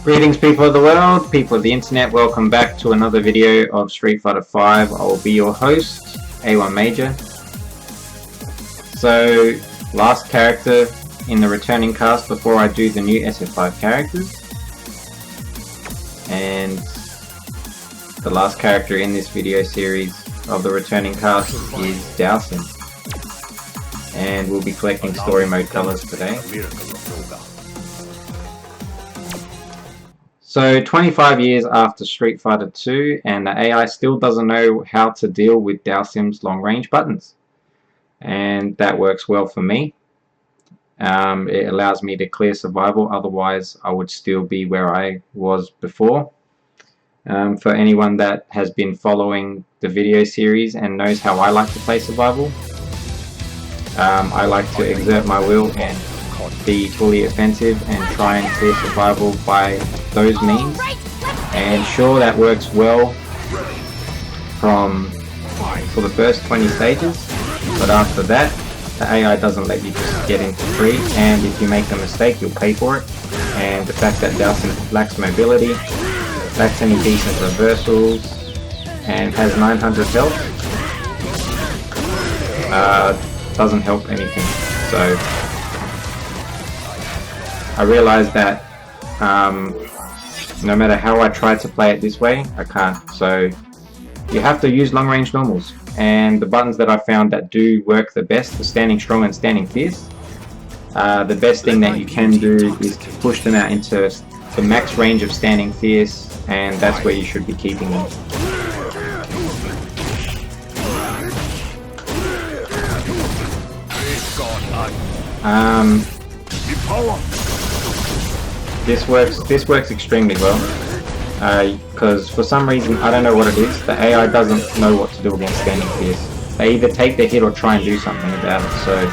Greetings, people of the world, people of the internet, welcome back to another video of Street Fighter V. I will be your host, A1 Major. So, last character in the returning cast before I do the new SF5 characters. And the last character in this video series of the returning cast is Dhalsim. And we'll be collecting story mode colors today. So 25 years after Street Fighter 2 and the AI still doesn't know how to deal with Dhalsim's long range buttons. And that works well for me. It allows me to clear survival, otherwise I would still be where I was before. For anyone that has been following the video series and knows how I like to play survival, I like to exert my will and be fully offensive and try and clear survival by those means, and sure, that works well for the first 20 stages, but after that the AI doesn't let you just get into free, and if you make a mistake you'll pay for it. And the fact that Dhalsim lacks mobility, lacks any decent reversals, and has 900 health doesn't help anything. So I realized that no matter how I try to play it this way, I can't. So you have to use long range normals, and the buttons that I found that do work the best are standing strong and standing fierce. The best thing that you can do is to push them out into the max range of standing fierce, and that's where you should be keeping them. This works extremely well, because for some reason, I don't know what it is, the AI doesn't know what to do against standing fierce. They either take the hit or try and do something about it. So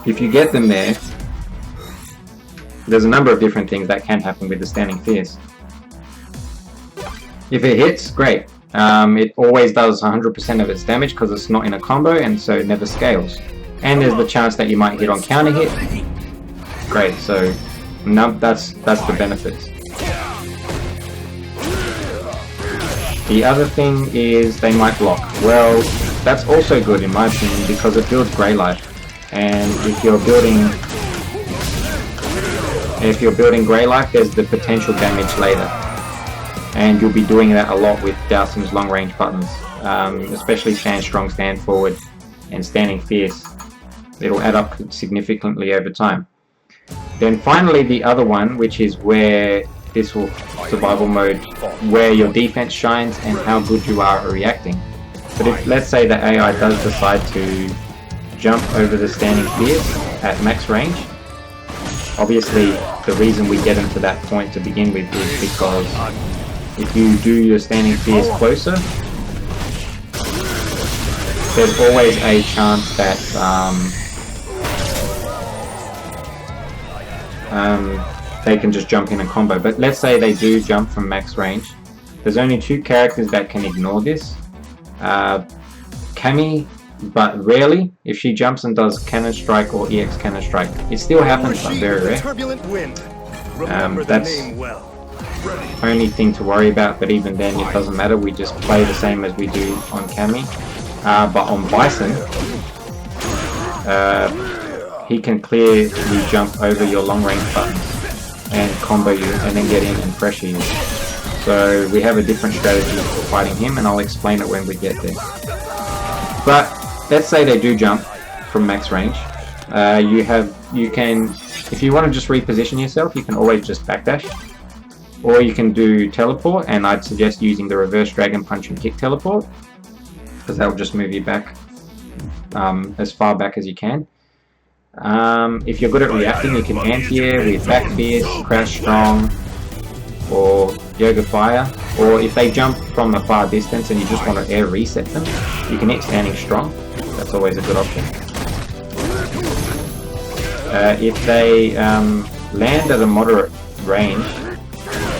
if you get them there, there's a number of different things that can happen with the standing fierce. If it hits, great. It always does 100% of its damage because it's not in a combo, and so it never scales. And there's the chance that you might hit on counter hit. Great, so no, that's the benefits. The other thing is they might block. Well, that's also good in my opinion because it builds grey life. And if you're building grey life, there's the potential damage later. And you'll be doing that a lot with Dhalsim's long range buttons, especially stand strong, stand forward, and standing fierce. It'll add up significantly over time. Then finally the other one, which is where this will survival mode, where your defense shines and how good you are at reacting. But if, let's say the AI does decide to jump over the standing fierce at max range, obviously the reason we get into that point to begin with is because if you do your standing fierce closer, there's always a chance that they can just jump in a combo. But let's say they do jump from max range. There's only two characters that can ignore this. Cammy, but rarely. If she jumps and does Cannon Strike or EX Cannon Strike, it still happens, but very rare. That's only thing to worry about, but even then it doesn't matter. We just play the same as we do on Cammy. But on Bison, he can clearly jump over your long range buttons and combo you and then get in and pressure you. So we have a different strategy for fighting him, and I'll explain it when we get there. But let's say they do jump from max range. You can, if you want to just reposition yourself, you can always just backdash. Or you can do teleport, and I'd suggest using the reverse dragon punch and kick teleport, because that will just move you back as far back as you can. If you're good at reacting, you can anti-air with back fierce, crouch strong, or yoga fire. Or if they jump from a far distance and you just want to air reset them, you can hit standing strong. That's always a good option. If they land at a moderate range,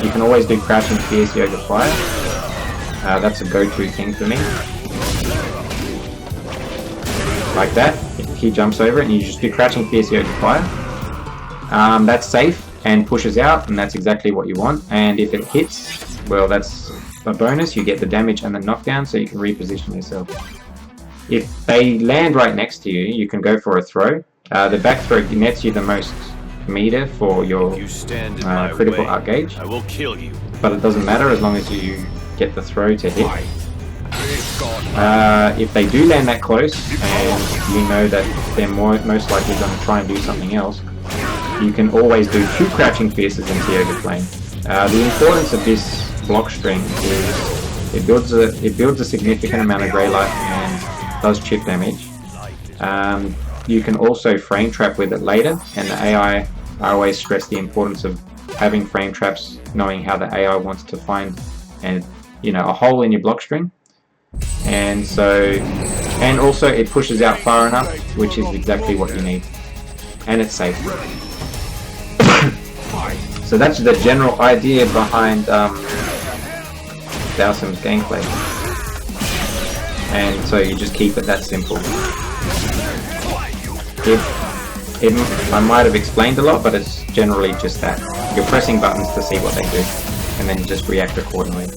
you can always do crouching fierce yoga fire. That's a go-to thing for me. Like that. He jumps over it and you just do crouching fierce yoga fire. that's safe and pushes out, and that's exactly what you want. And if it hits, well, that's a bonus. You get the damage and the knockdown, so you can reposition yourself. If they land right next to you, you can go for a throw. The back throw nets you the most meter for your critical art gauge. I will kill you. But it doesn't matter as long as you get the throw to hit. If they do land that close, and you know that they're most likely going to try and do something else, you can always do 2 crouching fierces into Yoga Flame. The importance of this block string is it builds a significant amount of grey light and does chip damage. You can also frame trap with it later, and the AI, I always stress the importance of having frame traps, knowing how the AI wants to find a hole in your block string. And also it pushes out far enough, which is exactly what you need, and it's safe. So that's the general idea behind Dhalsim's gameplay, and so you just keep it that simple. I might have explained a lot, but it's generally just that. You're pressing buttons to see what they do, and then you just react accordingly.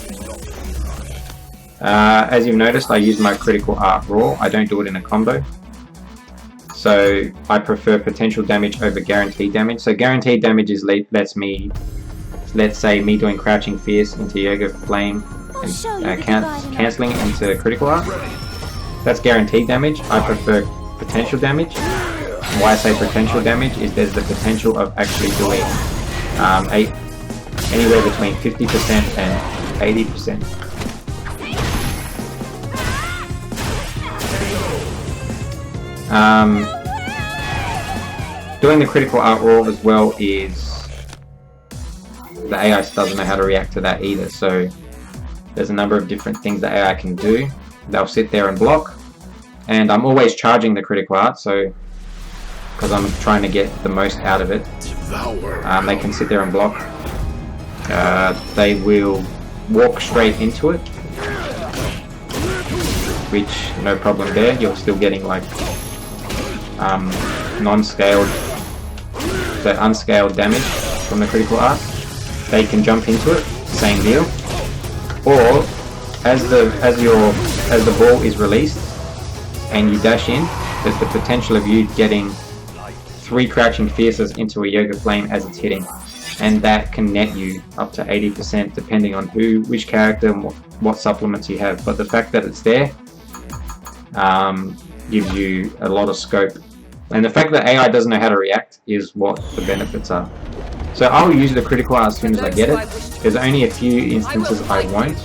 As you've noticed, I use my critical art raw. I don't do it in a combo. So I prefer potential damage over guaranteed damage. So guaranteed damage is let's say me doing crouching fierce into Yoga Flame and cancelling it into critical art. That's guaranteed damage. I prefer potential damage. Why I say potential damage is there's the potential of actually doing anywhere between 50% and 80%. Doing the critical art raw as well is the AI doesn't know how to react to that either, so there's a number of different things the AI can do. They'll sit there and block, and I'm always charging the critical art, so because I'm trying to get the most out of it. They can sit there and block. They will walk straight into it, which no problem there. You're still getting like non-scaled, so unscaled damage from the critical art. They can jump into it, same deal. Or as the ball is released and you dash in, there's the potential of you getting 3 crouching fierces into a Yoga Flame as it's hitting, and that can net you up to 80% depending on which character and what supplements you have. But the fact that it's there gives you a lot of scope, and the fact that AI doesn't know how to react is what the benefits are. So I'll use the critical art as soon as I get it. There's only a few instances I won't.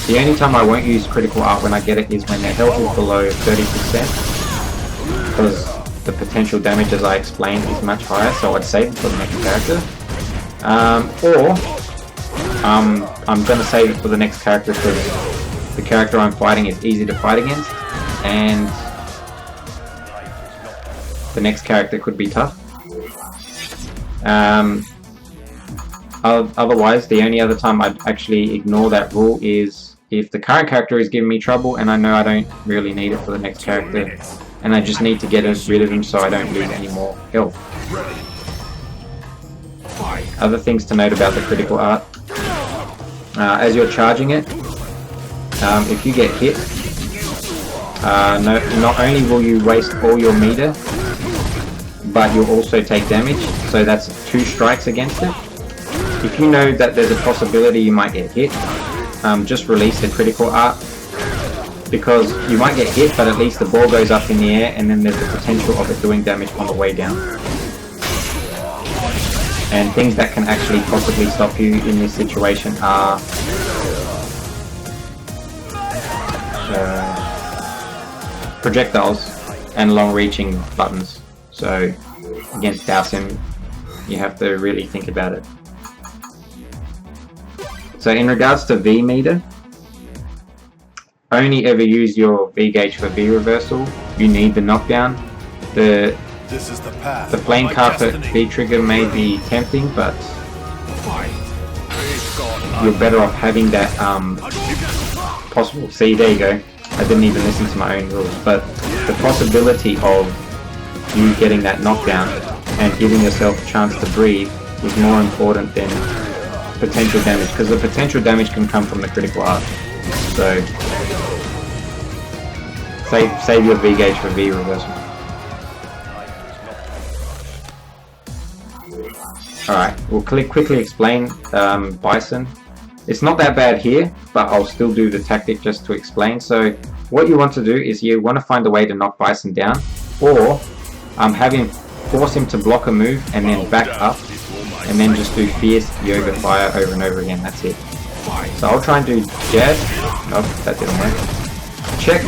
The only time I won't use critical art when I get it is when their health is below 30%, because the potential damage, as I explained, is much higher, so I'd save it for the next character. I'm going to save it for the next character because the character I'm fighting is easy to fight against, and the next character could be tough. Otherwise, the only other time I'd actually ignore that rule is if the current character is giving me trouble and I know I don't really need it for the next character, and I just need to get rid of him so I don't lose any more health. Other things to note about the critical art. As you're charging it, if you get hit, not only will you waste all your meter, but you'll also take damage, so that's 2 strikes against it. If you know that there's a possibility you might get hit, just release the critical art, because you might get hit, but at least the ball goes up in the air, and then there's the potential of it doing damage on the way down. And things that can actually possibly stop you in this situation are projectiles and long-reaching buttons. So against Dhalsim, you have to really think about it. So in regards to V meter, only ever use your V gauge for V reversal. You need the knockdown. The flame carpet V trigger may be tempting, but you're better off having that possible. See, there you go. I didn't even listen to my own rules, but the possibility of you getting that knockdown and giving yourself a chance to breathe is more important than potential damage, because the potential damage can come from the critical art. So save your V gauge for V reversal. Alright, we'll quickly explain Bison. It's not that bad here, but I'll still do the tactic just to explain. So what you want to do is you want to find a way to knock Bison down, or force him to block a move and then back up, and then just do fierce yoga fire over and over again. That's it. So I'll try and do jab. Nope, that didn't work. Check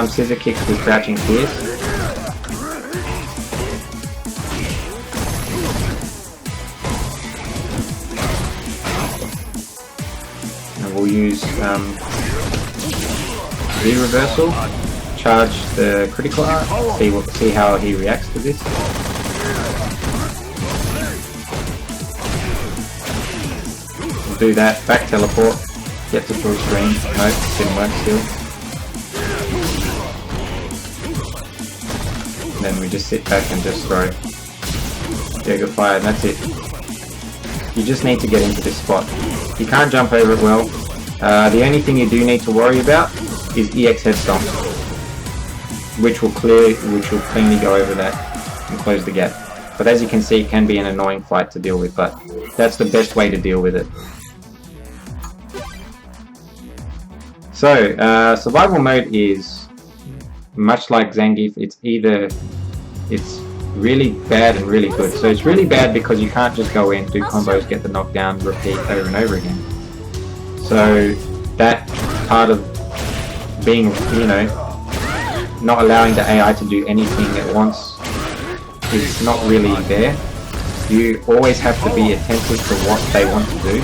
scissor kicks with crouching fierce. And we'll use V reversal. Charge the critical art. See how he reacts to this. Do that, back teleport, get to full screen. Nope, didn't work still. And then we just sit back and just throw yoga fire, and that's it. You just need to get into this spot. You can't jump over it well. The only thing you do need to worry about is EX head stomp, which will cleanly go over that and close the gap. But as you can see, it can be an annoying fight to deal with, but that's the best way to deal with it. So, survival mode is much like Zangief. It's really bad and really good. So it's really bad because you can't just go in, do combos, get the knockdown, repeat over and over again. So that part of being, not allowing the AI to do anything at once is not really there. You always have to be attentive to what they want to do.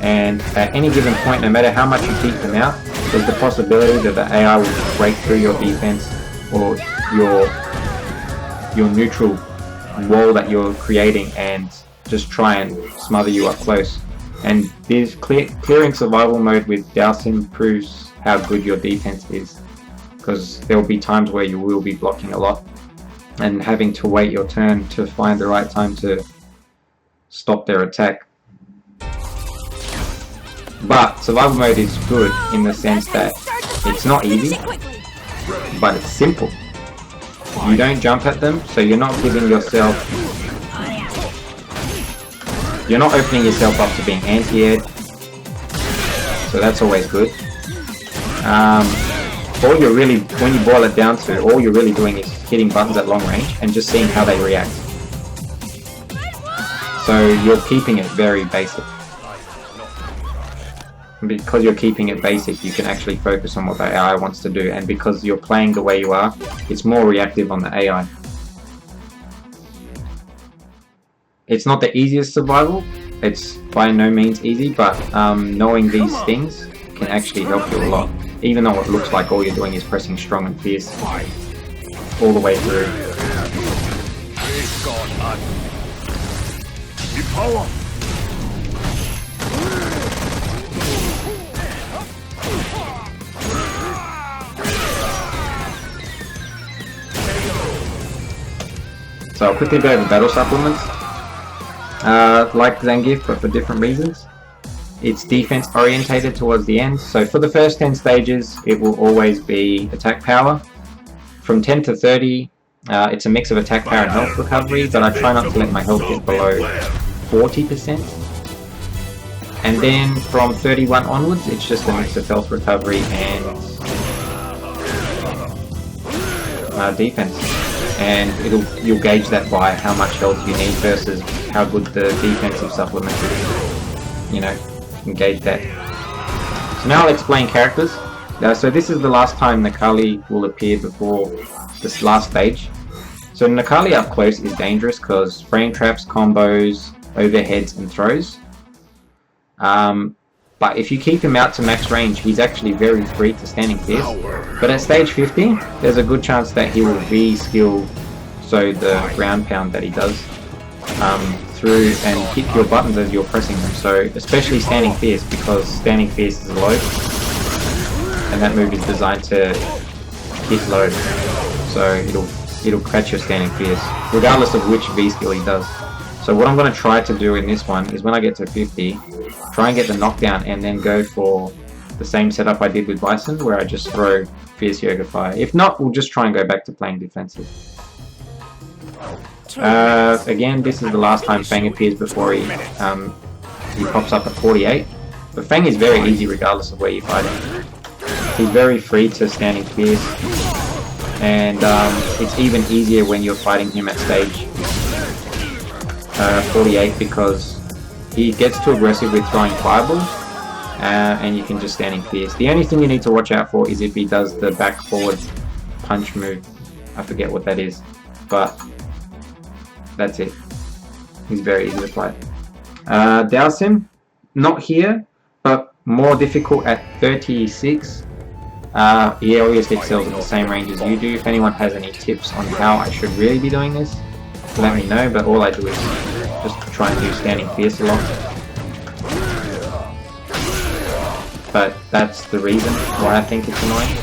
And at any given point, no matter how much you keep them out, there's the possibility that the AI will break through your defense or your neutral wall that you're creating and just try and smother you up close. And this clearing survival mode with Dhalsim proves how good your defense is, because there will be times where you will be blocking a lot and having to wait your turn to find the right time to stop their attack. But survival mode is good in the sense that it's not easy, but it's simple. You don't jump at them, so you're not giving yourself... You're not opening yourself up to being anti-aired, so that's always good. When you boil it down to, all you're really doing is hitting buttons at long range and just seeing how they react. So you're keeping it very basic. Because you're keeping it basic, you can actually focus on what the AI wants to do, and because you're playing the way you are, it's more reactive on the AI. It's not the easiest survival, it's by no means easy, but knowing these things can actually help you a lot. Even though it looks like all you're doing is pressing strong and fierce all the way through. So I'll quickly go over battle supplements. Like Zangief, but for different reasons. It's defense orientated towards the end. So for the first 10 stages, it will always be attack power. From 10 to 30, it's a mix of attack power and health recovery, but I try not to let my health get below 40%. And then from 31 onwards, it's just a mix of health recovery and defense. And you'll gauge that by how much health you need versus how good the defensive supplement is. You can gauge that. So now I'll explain characters. So this is the last time Nakali will appear before this last stage. So Nakali up close is dangerous because frame traps, combos, overheads and throws. But if you keep him out to max range, he's actually very free to standing fierce. But at stage 50, there's a good chance that he will V-skill, so the ground pound that he does, through and hit your buttons as you're pressing them. So especially standing fierce, because standing fierce is low, and that move is designed to hit low. So it'll it'll catch your standing fierce, regardless of which V skill he does. So what I'm going to try to do in this one is when I get to 50, try and get the knockdown and then go for the same setup I did with Bison, where I just throw Fierce Yoga Fire. If not, we'll just try and go back to playing defensive. Again, this is the last time Fang appears before he pops up at 48. But Fang is very easy regardless of where you fight him. He's very free to standing fierce, and it's even easier when you're fighting him at stage 48 because he gets too aggressive with throwing fireballs, and you can just standing fierce. The only thing you need to watch out for is if he does the back forward punch move. I forget what that is, but that's it. He's very easy to fight. Dhalsim, not here, but more difficult at 36. He obviously excels at the same range as you do. If anyone has any tips on how I should really be doing this, let me know, but all I do is just try and do standing fierce a lot. But that's the reason why I think it's annoying.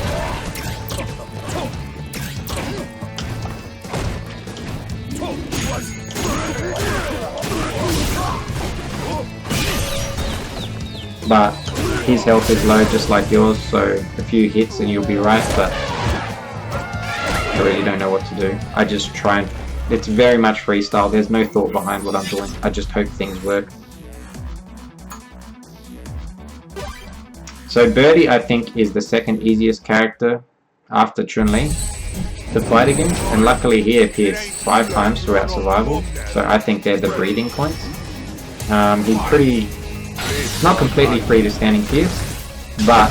But his health is low just like yours, so a few hits and you'll be right, but I really don't know what to do. I just try and... It's very much freestyle, there's no thought behind what I'm doing. I just hope things work. So Birdie, I think, is the second easiest character after Chun-Li to fight against, and luckily he appears 5 times throughout survival, so I think they're the breeding points. He's pretty... not completely free to standing fierce, but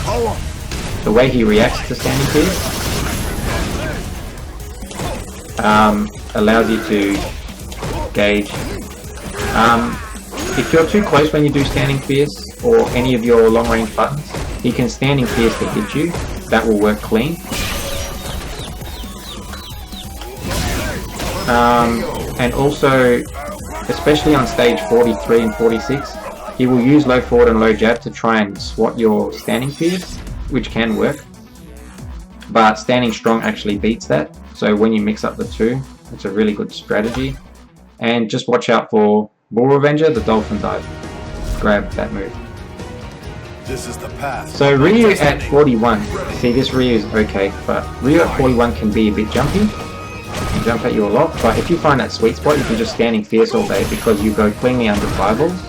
the way he reacts to standing fierce allows you to gauge. If you're too close when you do standing fierce or any of your long range buttons, he can standing fierce to hit you. That will work clean. And also, especially on stage 43 and 46, he will use low forward and low jab to try and swat your standing fierce, which can work. But standing strong actually beats that. So when you mix up the two, it's a really good strategy. And just watch out for Bull Revenger, the Dolphin Dive. Grab that move. This is the path. So Ryu at 41. See, this Ryu is okay, but Ryu at 41 can be a bit jumpy. Can jump at you a lot, but if you find that sweet spot, you can just standing fierce all day because you go cleanly under fireballs.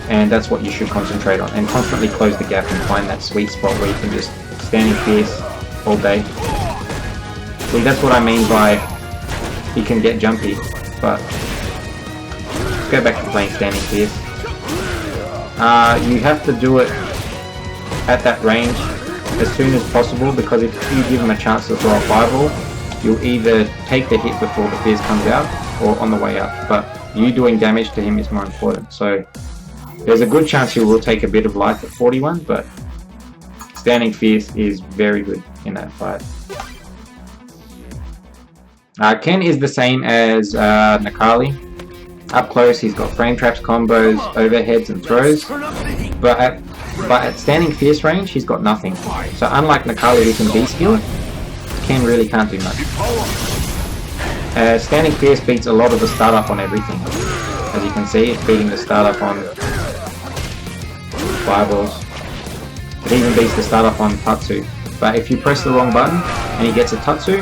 And that's what you should concentrate on, and constantly close the gap and find that sweet spot where you can just standing fierce all day. See, that's what I mean by he can get jumpy, but let's go back to playing standing fierce. You have to do it at that range as soon as possible, because if you give him a chance to throw a fireball, you'll either take the hit before the fierce comes out or on the way up, but you doing damage to him is more important. So there's a good chance he will take a bit of life at 41, but standing fierce is very good in that fight. Ken is the same as Nakali. Up close, he's got frame traps, combos, overheads, and throws. But at standing fierce range, he's got nothing. So unlike Nakali, who can B-skill, Ken really can't do much. Standing fierce beats a lot of the startup on everything. As you can see, it's beating the startup on fireballs. It even beats the startup on Tatsu. But if you press the wrong button and he gets a Tatsu,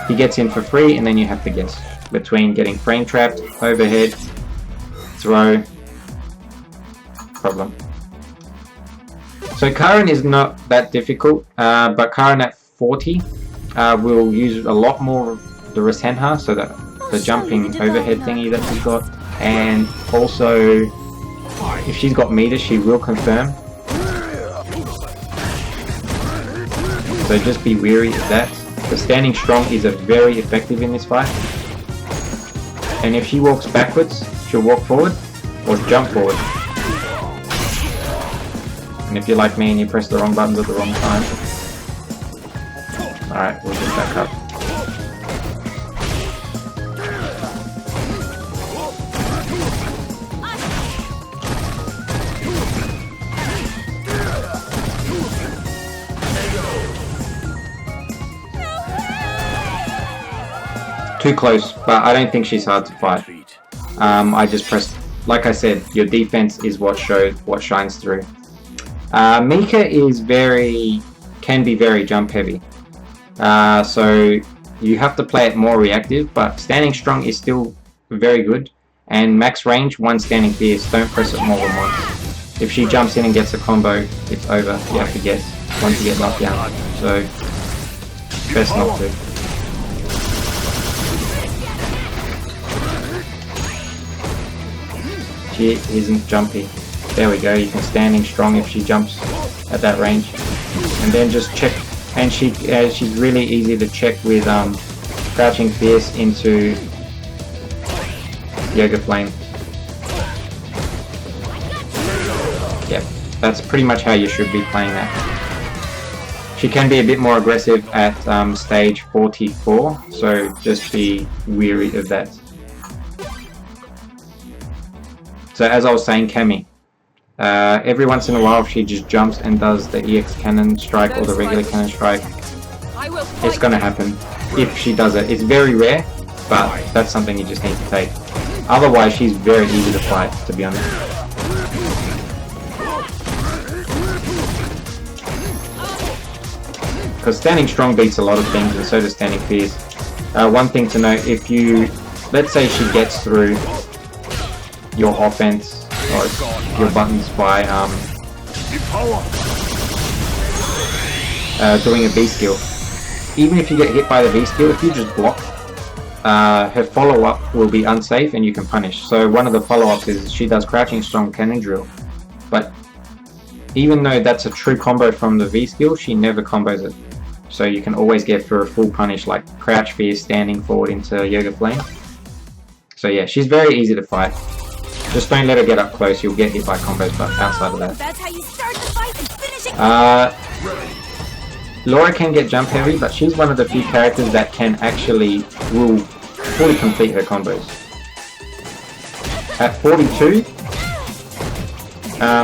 he gets in for free, and then you have to guess between getting frame trapped, overhead, throw, problem. So Karin is not that difficult, but Karin at 40 will use a lot more the Rasenha, so that the jumping overhead thingy that she's got, and also if she's got meter, she will confirm. So just be wary of that. The standing strong is very effective in this fight. And if she walks backwards, she'll walk forward or jump forward. And if you're like me and you press the wrong buttons at the wrong time, alright, we'll just back up. Too close, but I don't think she's hard to fight. I just pressed, like I said, your defense is what shines through. Mika is can be very jump heavy. So you have to play it more reactive, but standing strong is still very good. And max range, one standing fierce, don't press it more than once. If she jumps in and gets a combo, it's over. You have to guess once you get knocked down. So, best not to. She isn't jumpy. There we go, you can standing strong if she jumps at that range. And then just check, and she's really easy to check with crouching fierce into Yoga Flame. Yep, that's pretty much how you should be playing that. She can be a bit more aggressive at stage 44, so just be wary of that. So as I was saying, Cammy, every once in a while if she just jumps and does the EX cannon strike or the regular cannon strike, it's gonna happen if she does it. It's very rare, but that's something you just need to take. Otherwise she's very easy to fight, to be honest. Because standing strong beats a lot of things, and so does standing fierce. One thing to note, if you, let's say she gets through your offense or your buttons by doing a V skill. Even if you get hit by the V skill, if you just block, her follow-up will be unsafe and you can punish. So one of the follow-ups is she does crouching strong cannon drill, but even though that's a true combo from the V skill, she never combos it. So you can always get for a full punish like crouch fierce standing forward into Yoga Flame. So yeah, she's very easy to fight. Just don't let her get up close, you'll get hit by combos, but outside of that. That's how you start the fight and finish it. Laura can get jump heavy, but she's one of the few characters that will fully complete her combos. At 42,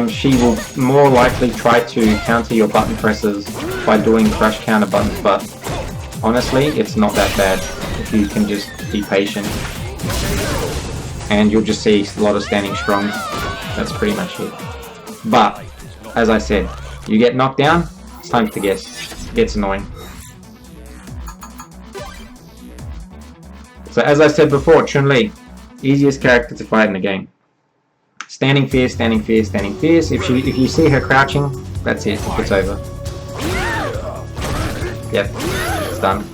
she will more likely try to counter your button presses by doing crush counter buttons, but honestly, it's not that bad if you can just be patient. And you'll just see a lot of standing strong. That's pretty much it. But, as I said, you get knocked down, it's time to guess. It gets annoying. So as I said before, Chun-Li, easiest character to fight in the game. Standing fierce, standing fierce, standing fierce. If you see her crouching, that's it, it's over. Yep, it's done.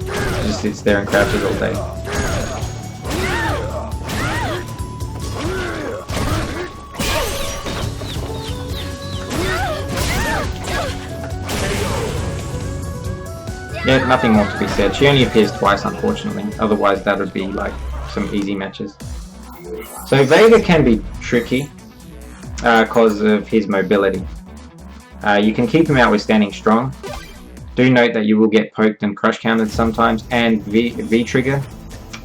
She just sits there and crouches all day. Yeah, nothing more to be said. She only appears twice, unfortunately. Otherwise, that would be like some easy matches. So Vega can be tricky because of his mobility. You can keep him out with standing strong. Do note that you will get poked and crush counted sometimes, and V trigger.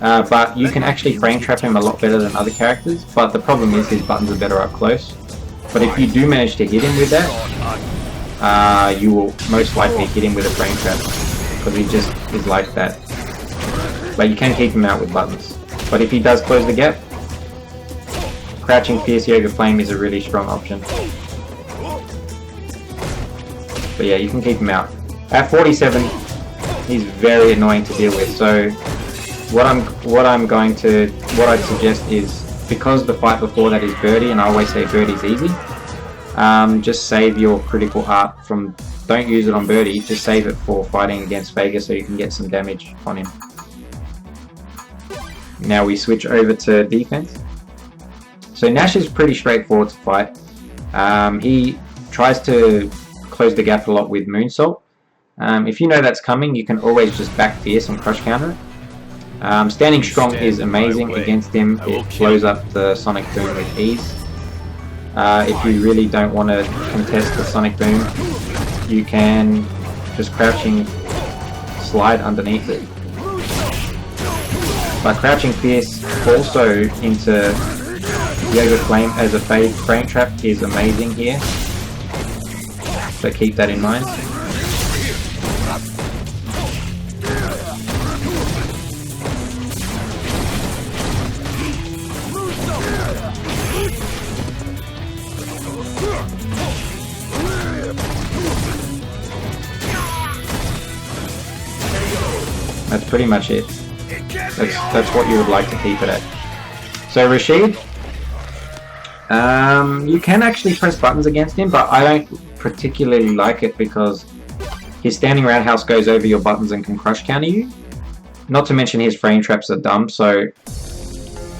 But you can actually frame trap him a lot better than other characters. But the problem is his buttons are better up close. But if you do manage to hit him with that, you will most likely hit him with a frame trap, because he just is like that. But you can keep him out with buttons. But if he does close the gap, crouching fierce Yoga Flame is a really strong option. But yeah, you can keep him out. At 47, he's very annoying to deal with. So what I'd suggest is, because the fight before that is Birdie, and I always say Birdie's easy, just save your critical art from, don't use it on Birdie, just save it for fighting against Vega so you can get some damage on him. Now we switch over to defense. So Nash is pretty straightforward to fight. He tries to close the gap a lot with Moonsault. If you know that's coming, you can always just back fierce and crush counter it. Standing strong is amazing against him. It blows up the Sonic Boom with ease. If you really don't want to contest the Sonic Boom, you can just crouching slide underneath it. But crouching fierce also into Yoga Flame as a frame trap is amazing here. So keep that in mind. That's pretty much it. That's what you would like to keep it at. So Rashid, you can actually press buttons against him, but I don't particularly like it because his standing roundhouse goes over your buttons and can crush counter you. Not to mention his frame traps are dumb, so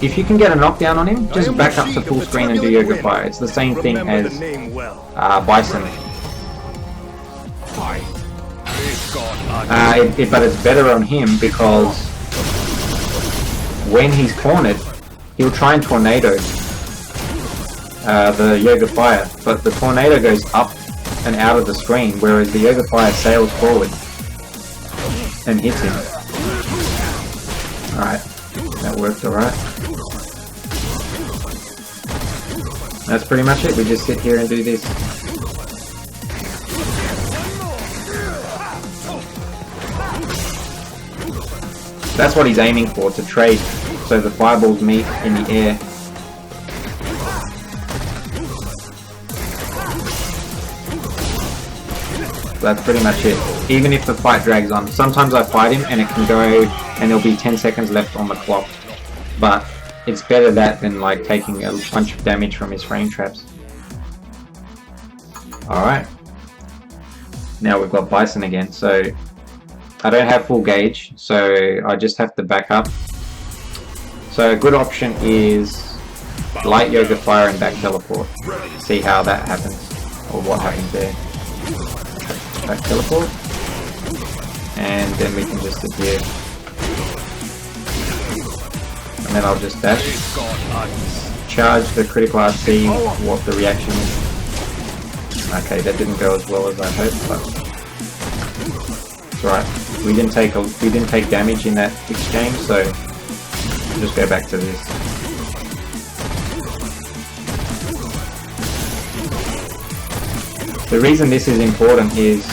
if you can get a knockdown on him, just back up to full screen and do Yoga Fire. It's the same thing as Bison. But it's better on him because when he's cornered, he'll try and tornado the Yoga Fire, but the tornado goes up and out of the screen, whereas the Yoga Fire sails forward and hits him. Alright, that worked alright. That's pretty much it, we just sit here and do this. That's what he's aiming for, to trade, so the fireballs meet in the air. That's pretty much it. Even if the fight drags on. Sometimes I fight him and it can go and there'll be 10 seconds left on the clock. But it's better that than like taking a bunch of damage from his frame traps. Alright. Now we've got Bison again. So I don't have full gauge, so I just have to back up. So a good option is light Yoga Fire and back teleport. See how that happens, or what happens there. Back teleport, and then we can just sit here, and then I'll just dash, charge the critical art, see what the reaction is. Okay, that didn't go as well as I hoped, but it's right. We didn't take damage in that exchange, so we'll just go back to this. The reason this is important is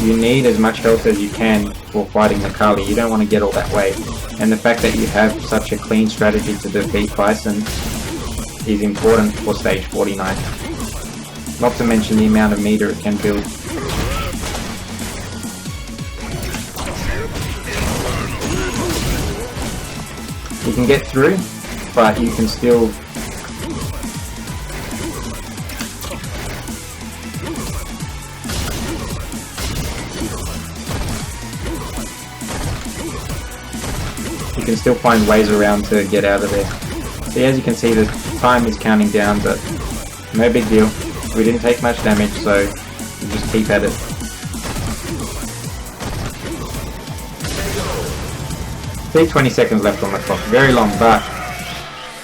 you need as much health as you can for fighting the Kali. You don't want to get all that way. And the fact that you have such a clean strategy to defeat Bison is important for stage 49. Not to mention the amount of meter it can build. You can get through, but you can still find ways around to get out of there. See, as you can see, the time is counting down, but no big deal. We didn't take much damage, so we just keep at it. See, 20 seconds left on the clock. Very long, but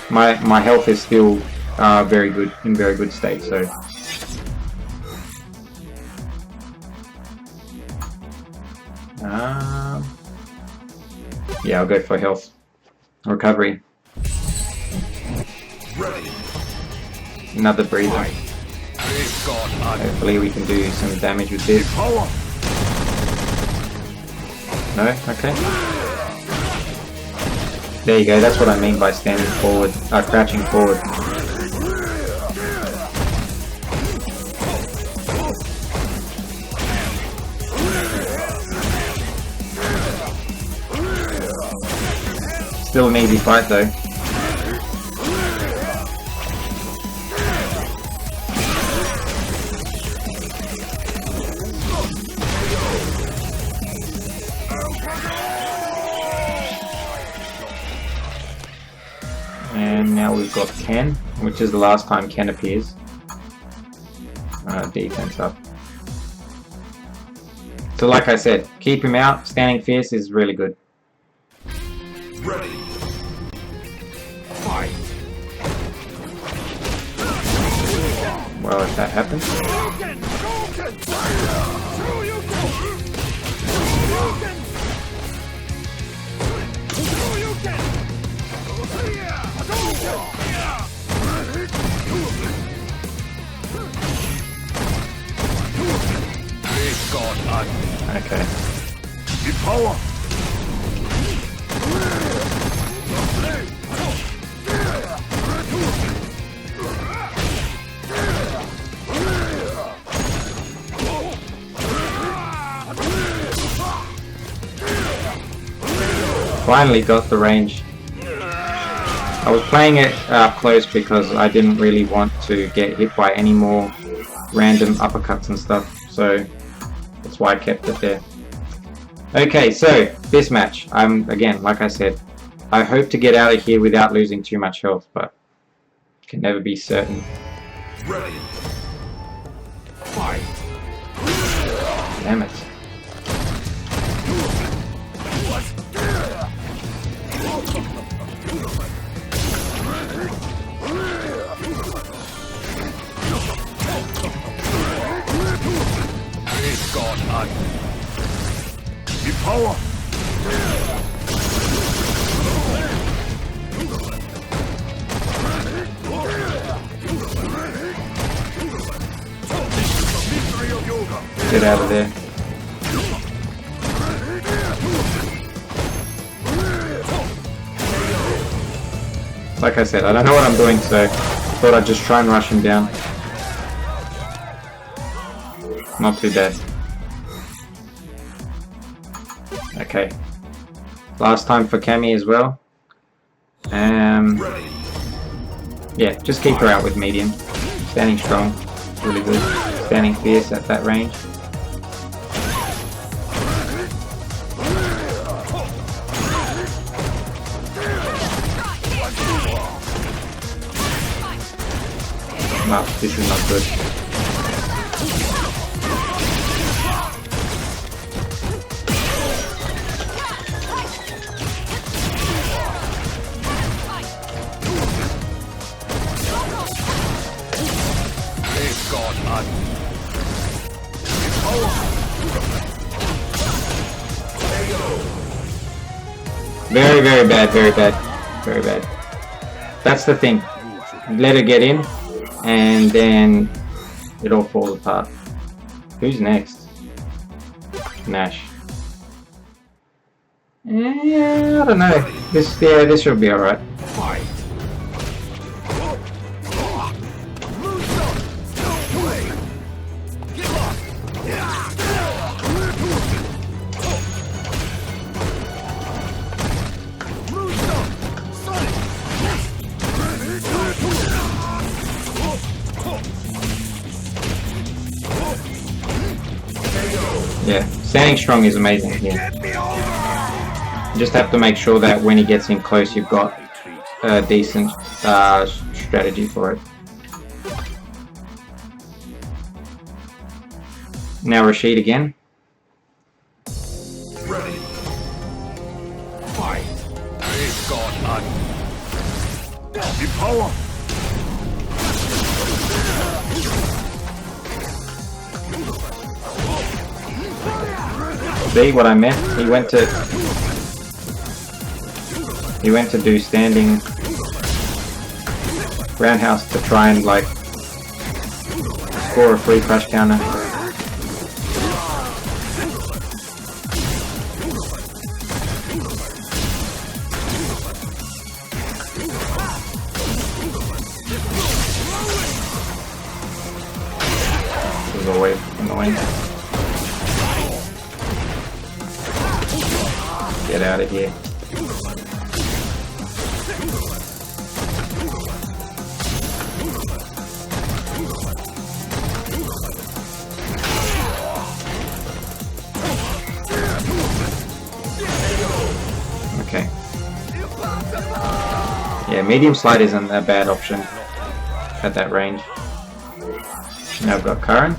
my health is still very good, in very good state. So yeah, I'll go for health. Recovery. Another breather. Hopefully we can do some damage with this. No? Okay. There you go, that's what I mean by standing forward, crouching forward. Still an easy fight though. And now we've got Ken, which is the last time Ken appears. Defense up. So like I said, keep him out. Standing fierce is really good. Ready. Fight. Well, if that happens. Okay. Power. Finally got the range. I was playing it close because I didn't really want to get hit by any more random uppercuts and stuff, so that's why I kept it there. Okay, so this match, again, like I said, I hope to get out of here without losing too much health, but can never be certain. Ready. Fight. Damn it. Be power. Get out of there. Like I said, I don't know what I'm doing, so thought I'd just try and rush him down. Not too bad. Okay. Last time for Cammy as well. Yeah, just keep her out with medium. Standing strong, really good. Standing fierce at that range. No, this is not good. Very, very bad, very bad, very bad. That's the thing. Let her get in, and then it all falls apart. Who's next? Nash. Yeah, I don't know. This should be alright. Yeah, standing strong is amazing here. You just have to make sure that when he gets in close, you've got a decent strategy for it. Now Rashid again. Ready. Fight. Be power. See what I meant? He went to do standing roundhouse to try and like score a free crush counter. This is always annoying. Get out of here. Okay. Yeah, medium slide isn't a bad option at that range. Now I've got Karen.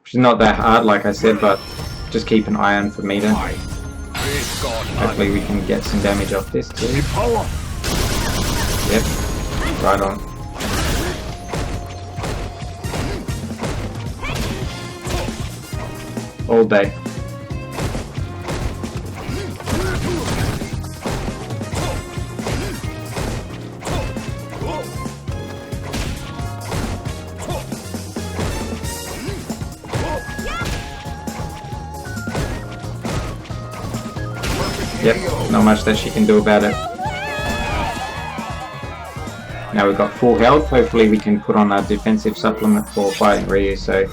Which is not that hard, like I said, but just keep an eye on for meter. Hopefully we can get some damage off this too. Yep, right on. All day. Yep, not much that she can do about it. Now we've got full health. Hopefully we can put on our defensive supplement for fighting Ryu, so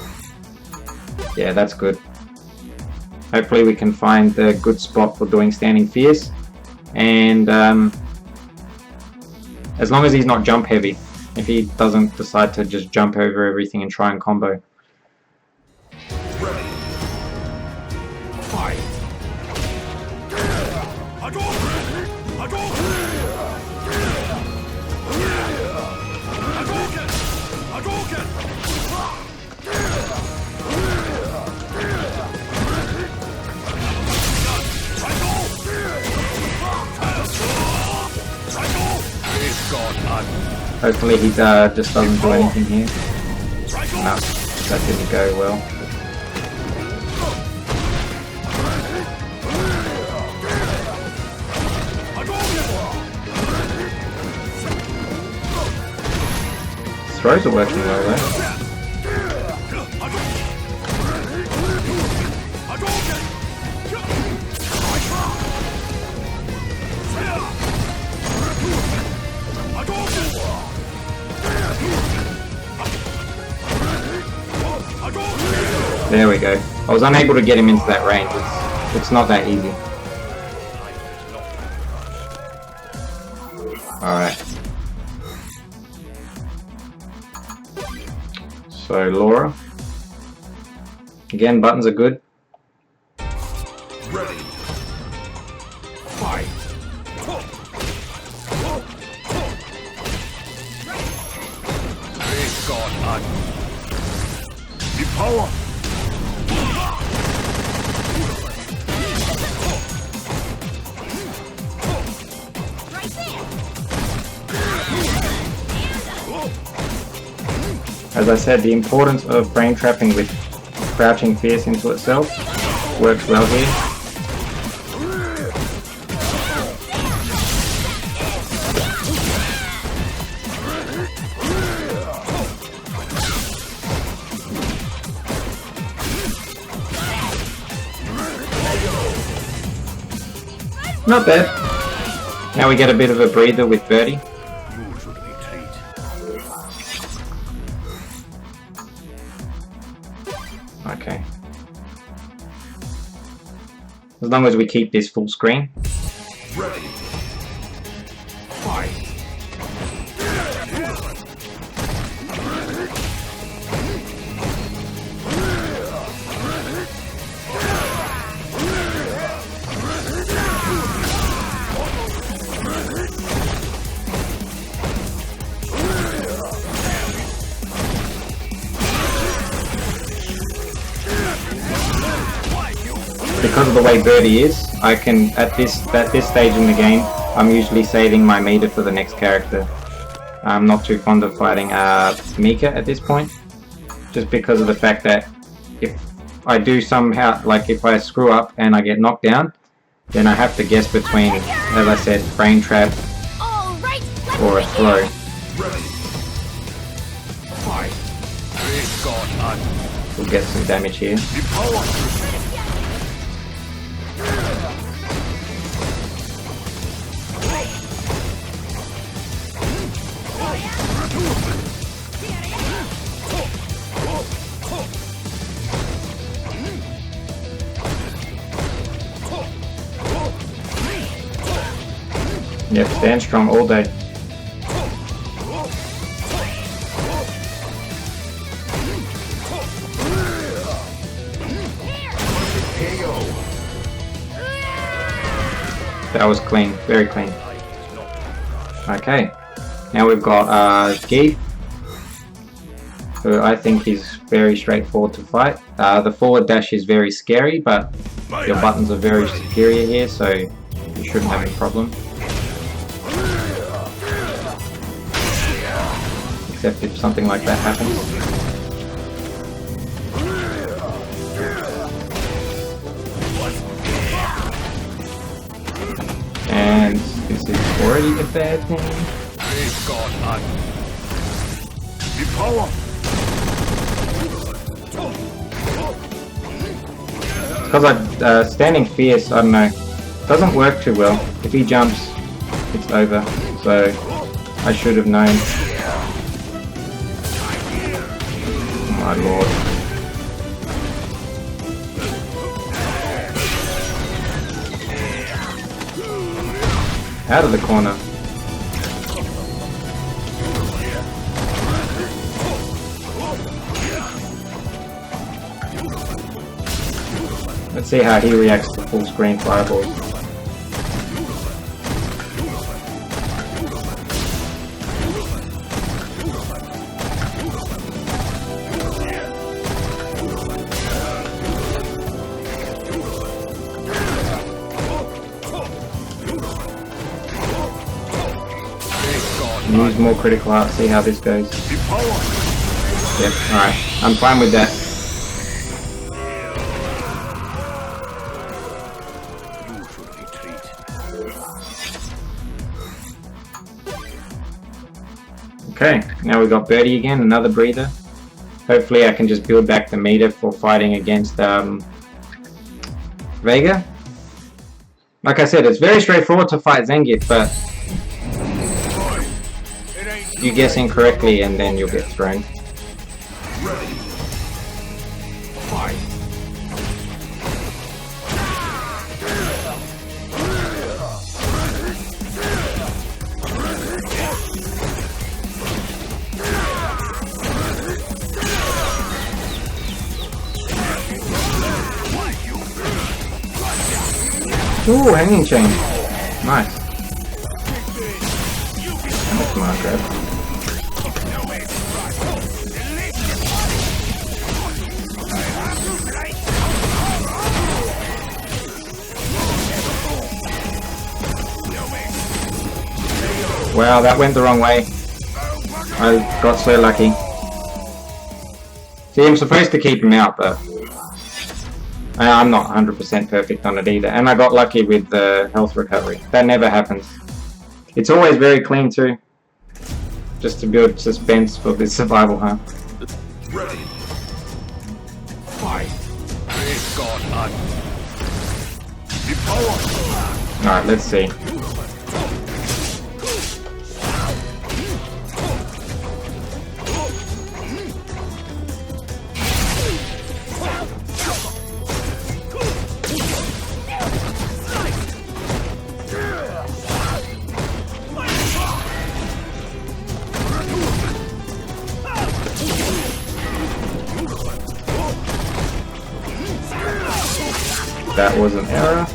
Yeah, that's good. Hopefully we can find the good spot for doing standing fierce. And as long as he's not jump heavy. If he doesn't decide to just jump over everything and try and combo. Ready. Fight. Hadouken! Hadouken! Hadouken! Hadouken! Hopefully he just doesn't do anything here. No, that didn't go well. Throws are working well though. There we go. I was unable to get him into that range. It's not that easy. Alright. So Laura. Again, buttons are good. Ready. Fight. Be power. As I said, the importance of brain trapping with crouching fierce into itself works well here. Not bad. Now we get a bit of a breather with Birdie. Okay. As long as we keep this full screen. Ready. Fight. Because of the way Birdie is, I can at this stage in the game, I'm usually saving my meter for the next character. I'm not too fond of fighting Mika at this point, just because of the fact that if I do somehow, like if I screw up and I get knocked down, then I have to guess between, as I said, brain trap or a throw. We'll get some damage here. Yep, stand strong all day. That was clean, very clean. Okay, now we've got Geef, who I think is very straightforward to fight. The forward dash is very scary, but your buttons are very superior here, so you shouldn't have any problem. Except if something like that happens. And this is already a bad thing. Because standing fierce, I don't know, doesn't work too well. If he jumps, it's over. So I should have known. Oh my lord. Out of the corner. Let's see how he reacts to full screen fireballs. Use more critical art, see how this goes. Yep, alright. I'm fine with that. Okay, now we've got Birdie again, another breather. Hopefully I can just build back the meter for fighting against Vega. Like I said, it's very straightforward to fight Zangief, but you guess incorrectly and then you'll get thrown. Ready. Fight. Ooh, hanging chain. Nice. That's my grab. Wow, that went the wrong way. I got so lucky. See, I'm supposed to keep him out, but I'm not 100% perfect on it either. And I got lucky with the health recovery. That never happens. It's always very clean too. Just to build suspense for this survival, huh? Ready. Fight. Alright, let's see. That was an error.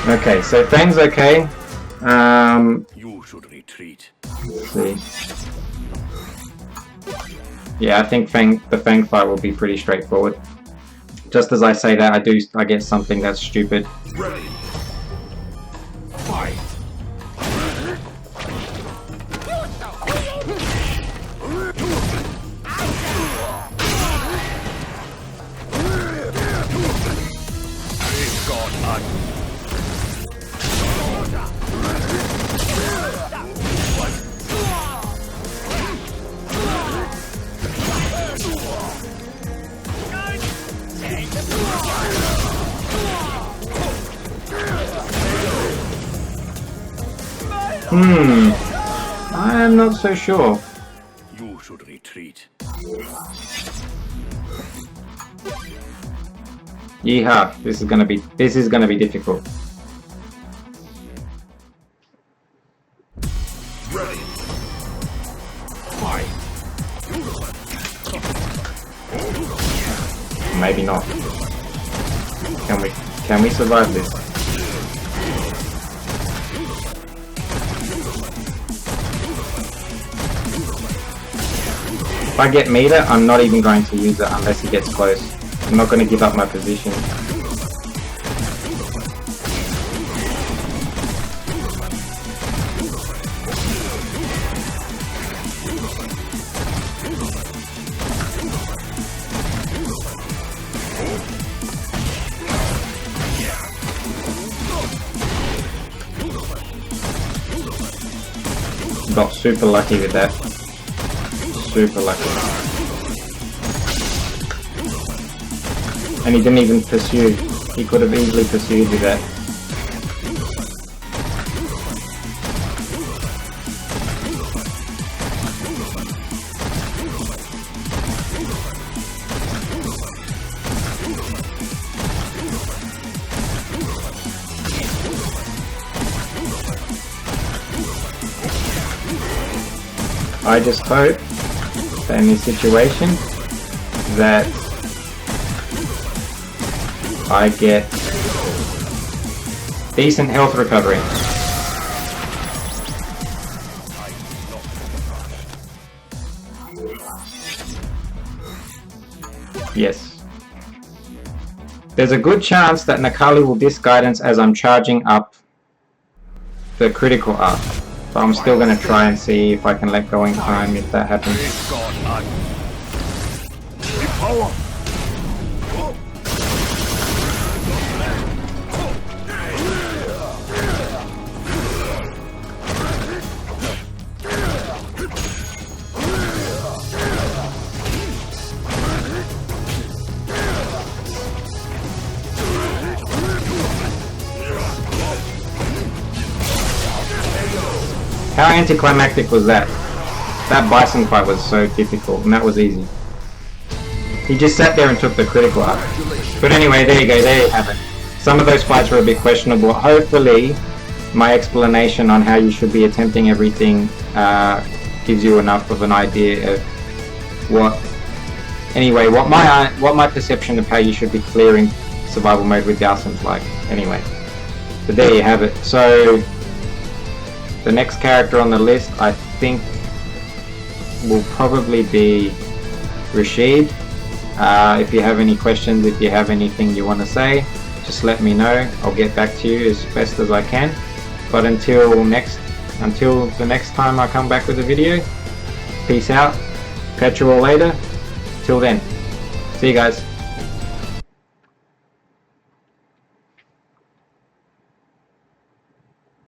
Okay, so Fang's okay. You should retreat. Let's see. Yeah, I think the Fang fight will be pretty straightforward. Just as I say that, I get something that's stupid. Ready. Fight. I'm not so sure. You should retreat. Yeehaw, this is gonna be difficult. Ready. Fight. Maybe not. Can we survive this? If I get meter, I'm not even going to use it unless he gets close. I'm not going to give up my position. Got super lucky with that. Super lucky. And he didn't even pursue. He could have easily pursued with that. I just hope that in this situation that I get decent health recovery. Yes. There's a good chance that Nakali will disc guidance as I'm charging up the critical up. But I'm still going to try and see if I can let go in time if that happens. How anticlimactic was that? That Bison fight was so difficult, and that was easy. He just sat there and took the critical up. But anyway, there you go, there you have it. Some of those fights were a bit questionable. Hopefully, my explanation on how you should be attempting everything gives you enough of an idea of what my perception of how you should be clearing survival mode with Dhalsim's like. Anyway, but there you have it. So the next character on the list, I think, will probably be Rashid. If you have any questions, if you have anything you want to say, just let me know. I'll get back to you as best as I can. But until the next time I come back with a video, peace out. Catch you all later. Till then, see you guys.